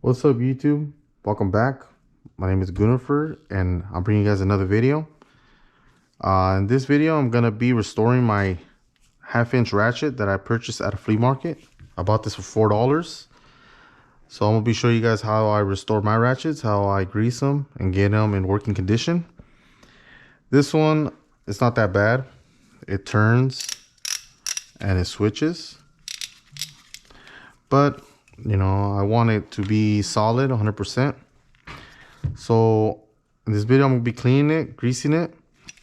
What's up, YouTube? Welcome back. My name is Gunnifer and I'm bringing you guys another video. In this video, I'm gonna be restoring my half-inch ratchet that I purchased at a flea market. I bought this for $4. So I'm gonna be showing you guys how I restore my ratchets, how I grease them and get them in working condition. This one, it's not that bad. It turns and it switches, but you know, I want it to be solid 100%. So in this video, I'm gonna be cleaning it, greasing it,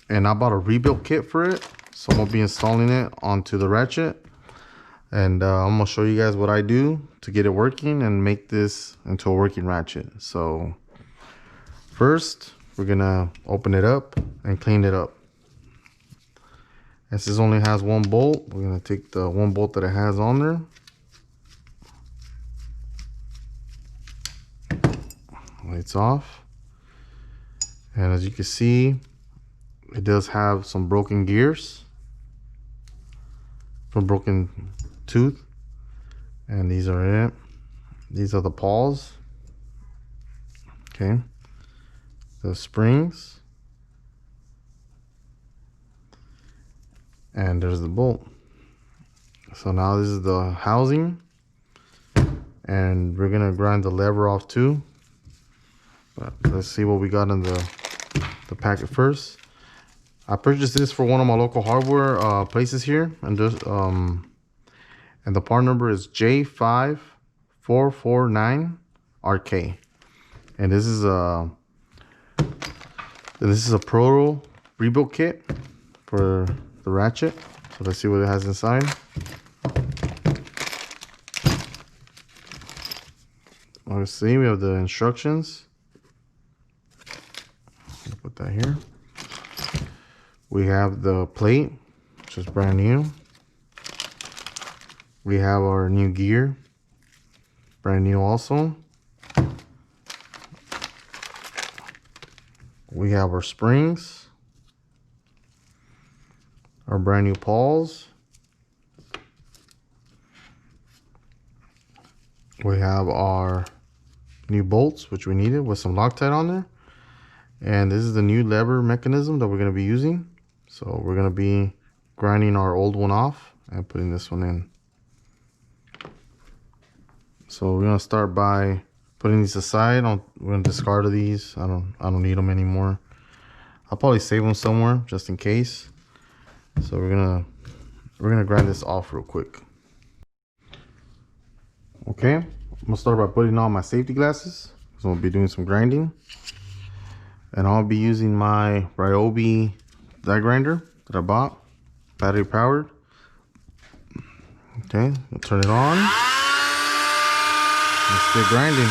and I bought a rebuild kit for it. So I'm gonna be installing it onto the ratchet, and I'm gonna show you guys what I do to get it working and make this into a working ratchet. So first, we're gonna open it up and clean it up. As this only has one bolt, we're gonna take the one bolt that it has on there. Lights off. And as you can see, it does have some broken gears from broken tooth, and these are it. These are the pawls. Okay, the springs, and there's the bolt. So now this is the housing, and we're gonna grind the lever off too. But let's see what we got in the packet first. I purchased this for one of my local hardware places here, and the part number is J5449RK, and this is a Proto rebuild kit for the ratchet. So let's see what it has inside. Let's see, we have the instructions. Put that here. We have the plate, which is brand new. We have our new gear, brand new also. We have our springs, our brand new pawls. We have our new bolts, which we needed with some Loctite on there. And this is the new lever mechanism that we're going to be using. So we're going to be grinding our old one off and putting this one in. So we're going to start by putting these aside. We're going to discard of these. I don't need them anymore. I'll probably save them somewhere just in case. So we're gonna grind this off real quick. Okay, I'm gonna start by putting on my safety glasses. So I'll be doing some grinding. And I'll be using my Ryobi die grinder that I bought, battery powered. Okay, I'll turn it on. Let's get grinding.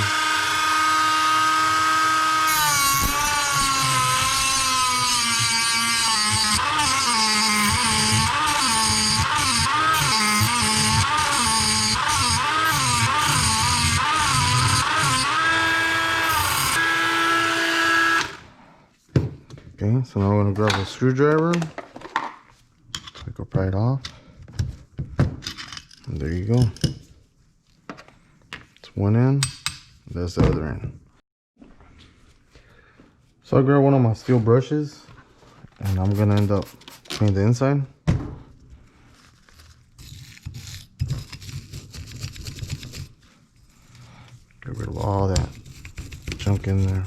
Okay, so now we're going to grab a screwdriver, take it right off, and there you go. It's one end, that's the other end. So I grabbed one of my steel brushes, and I'm going to end up cleaning the inside. Get rid of all that junk in there.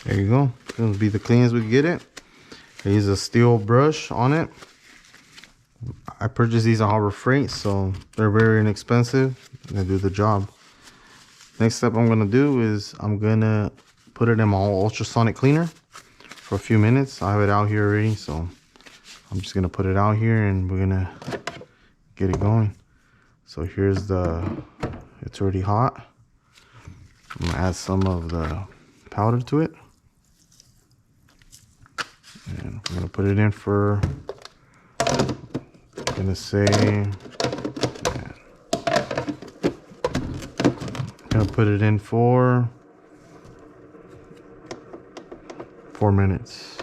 There you go. It's gonna be the cleanest we get it. I use a steel brush on it. I purchased these on Harbor Freight, so they're very inexpensive and they do the job. Next step I'm gonna do is I'm gonna put it in my ultrasonic cleaner for a few minutes. I have it out here already, so I'm just gonna put it out here and we're gonna get it going. So here's it's already hot. I'm gonna add some of the powder to it. And we're gonna put it in for, I'm gonna say, I'm gonna put it in for 4 minutes.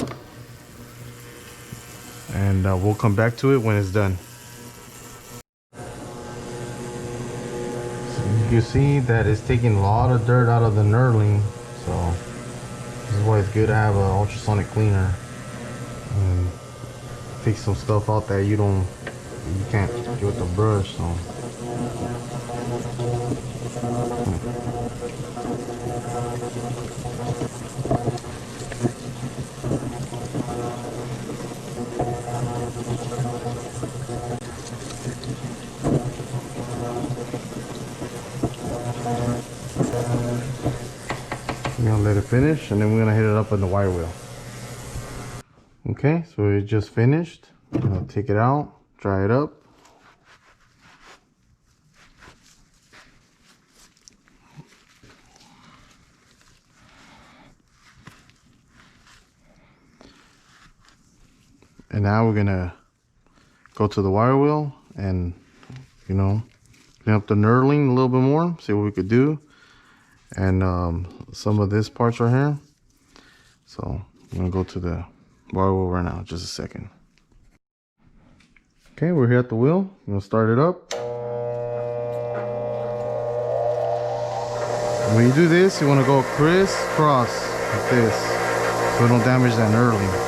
And we'll come back to it when it's done. So you see that it's taking a lot of dirt out of the knurling, so this is why it's good to have an ultrasonic cleaner and take some stuff out that you can't do with the brush. So we're gonna let it finish, and then we're gonna hit it up in the wire wheel. Okay, so it just finished. I'm gonna take it out, dry it up. And now we're gonna go to the wire wheel and, clean up the knurling a little bit more, see what we could do. And some of this parts right here. So I'm gonna go to the wire wheel right now, just a second. Okay, we're here at the wheel. I'm gonna start it up. And when you do this, you wanna go crisscross like this, so it don't damage that knurling.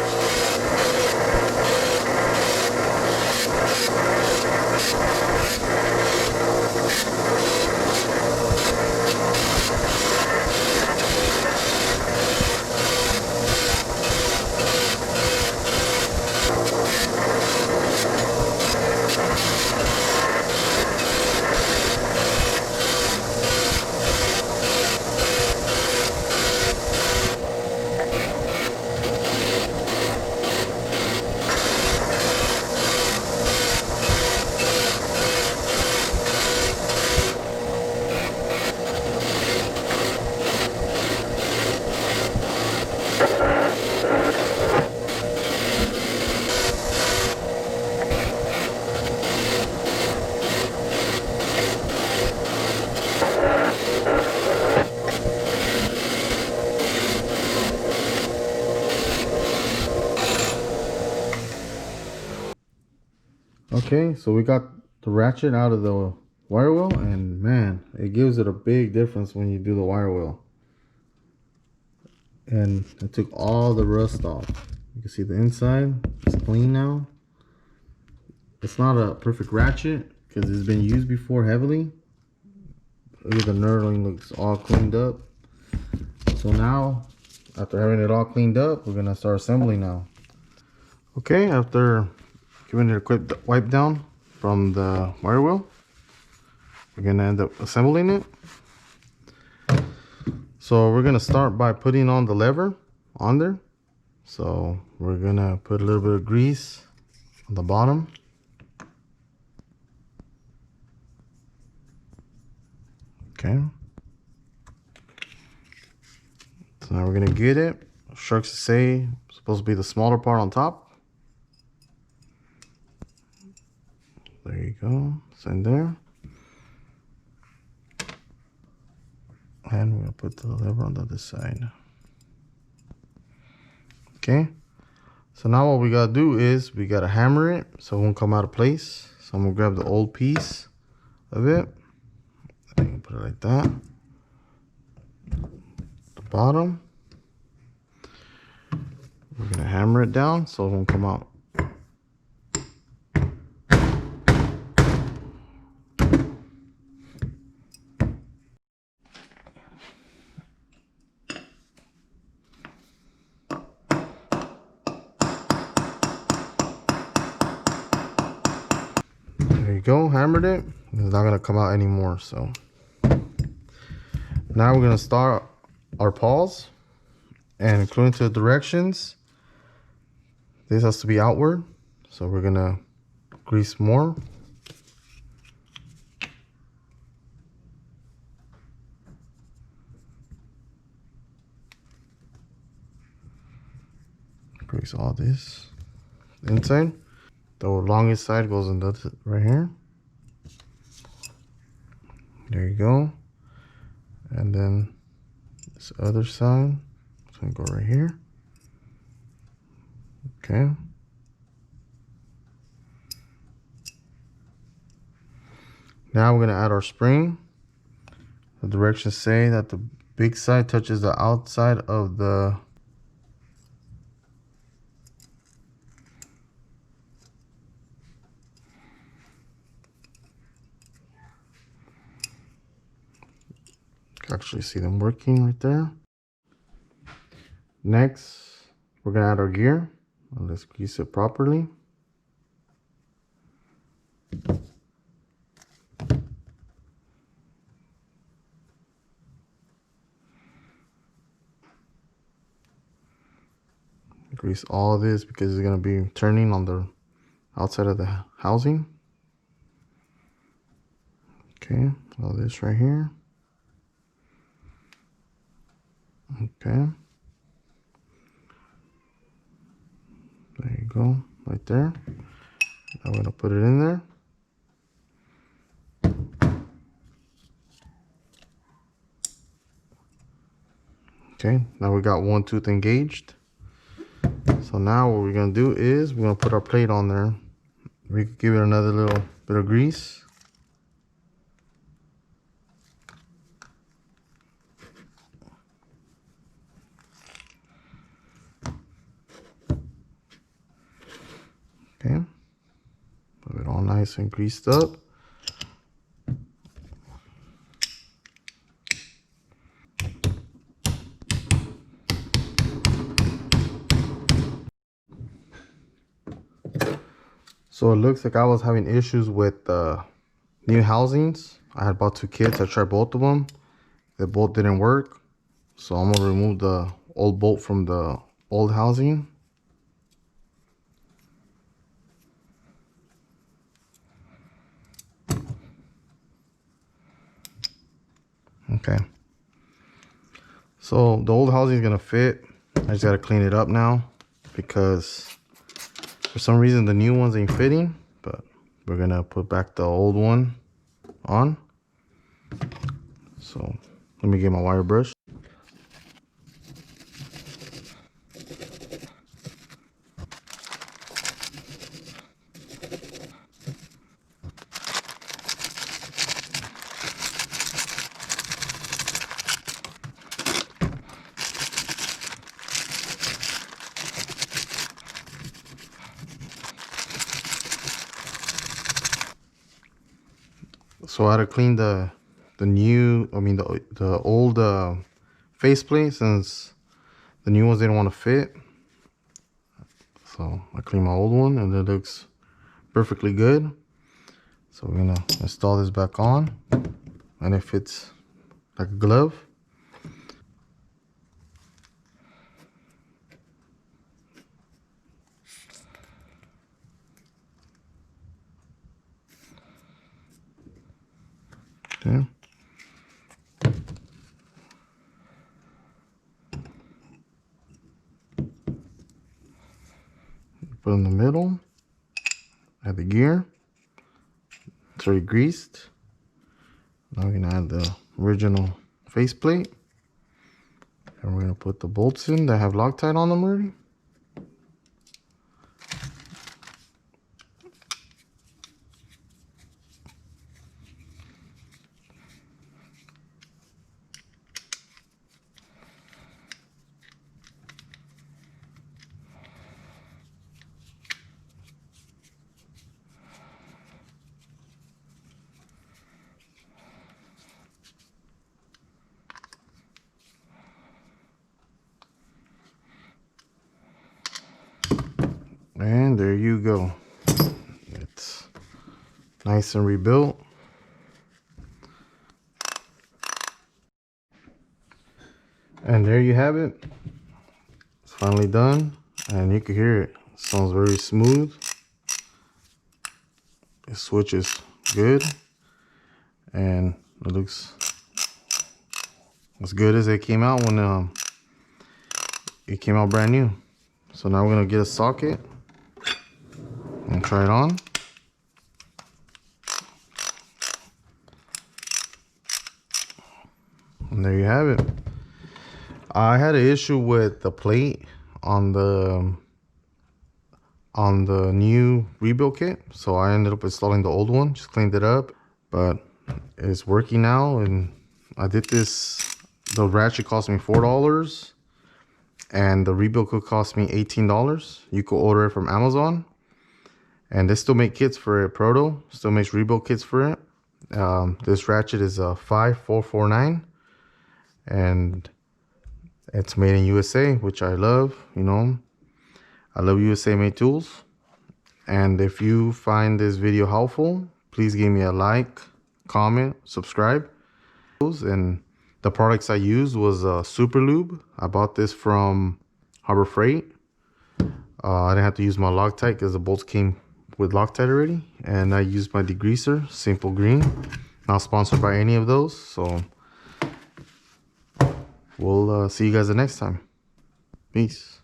Okay, so we got the ratchet out of the wire wheel, and man, it gives it a big difference when you do the wire wheel. And it took all the rust off. You can see the inside, it's clean now. It's not a perfect ratchet because it's been used before heavily. Look at the knurling, looks all cleaned up. So now, after having it all cleaned up, we're gonna start assembling now. Okay, after giving it a quick wipe down from the wire wheel, we're gonna end up assembling it. So we're gonna start by putting on the lever on there. So we're gonna put a little bit of grease on the bottom. Okay. So now we're gonna get it. Instructions say it's supposed to be the smaller part on top. There you go, it's in there. And we're gonna put the lever on the other side. Okay, so now what we gotta do is we gotta hammer it so it won't come out of place. So I'm gonna grab the old piece of it. I can put it like that. The bottom. We're gonna hammer it down so it won't come out. There you go, hammered it. It's not gonna come out anymore. So now we're gonna start our pawls, and according to the directions, this has to be outward. So we're gonna grease more. Grease all this inside. The longest side goes in the right here. There you go. And then this other side, it's gonna go right here. Okay. Now we're gonna add our spring. The directions say that the big side touches the outside of the actually see them working right there. Next, we're gonna add our gear. Let's grease it properly. Grease all of this because it's gonna be turning on the outside of the housing. Okay, all this right here. Okay. There you go, right there. I'm gonna put it in there. Okay, now we got one tooth engaged. So now what we're gonna do is we're gonna put our plate on there. We could give it another little bit of grease. Okay, put it all nice and greased up. So it looks like I was having issues with new housings. I had bought two kits. I tried both of them. They both didn't work. So I'm gonna remove the old bolt from the old housing. Okay. So the old housing is gonna fit. I just gotta clean it up now because for some reason the new ones ain't fitting, but we're gonna put back the old one on. So let me get my wire brush. So I had to clean the old faceplate since the new ones didn't want to fit. So I cleaned my old one and it looks perfectly good. So we're gonna install this back on and it fits like a glove. Okay. Put in the middle, add the gear. It's already greased. Now we're gonna add the original faceplate. And we're gonna put the bolts in that have Loctite on them already. And there you go. It's Nice and rebuilt. And there you have it. It's finally done, and you can hear it. It sounds very smooth. It switches good, and it looks as good as it came out when it came out brand new. So now we're gonna get a socket and try it on. And there you have it. I had an issue with the plate on the new rebuild kit, so I ended up installing the old one. Just cleaned it up, but it's working now. And I did this. The ratchet cost me $4, and the rebuild kit cost me $18. You could order it from Amazon, and they still make kits for it. Proto still makes rebuild kits for it. This ratchet is a 5449, and it's made in USA, which I love. You know, I love USA made tools. And if you find this video helpful, please give me a like, comment, subscribe. And the products I used was Super Lube. I bought this from Harbor Freight. I didn't have to use my Loctite because the bolts came with Loctite already. And I used my degreaser, Simple Green. Not sponsored by any of those, so we'll see you guys the next time. Peace.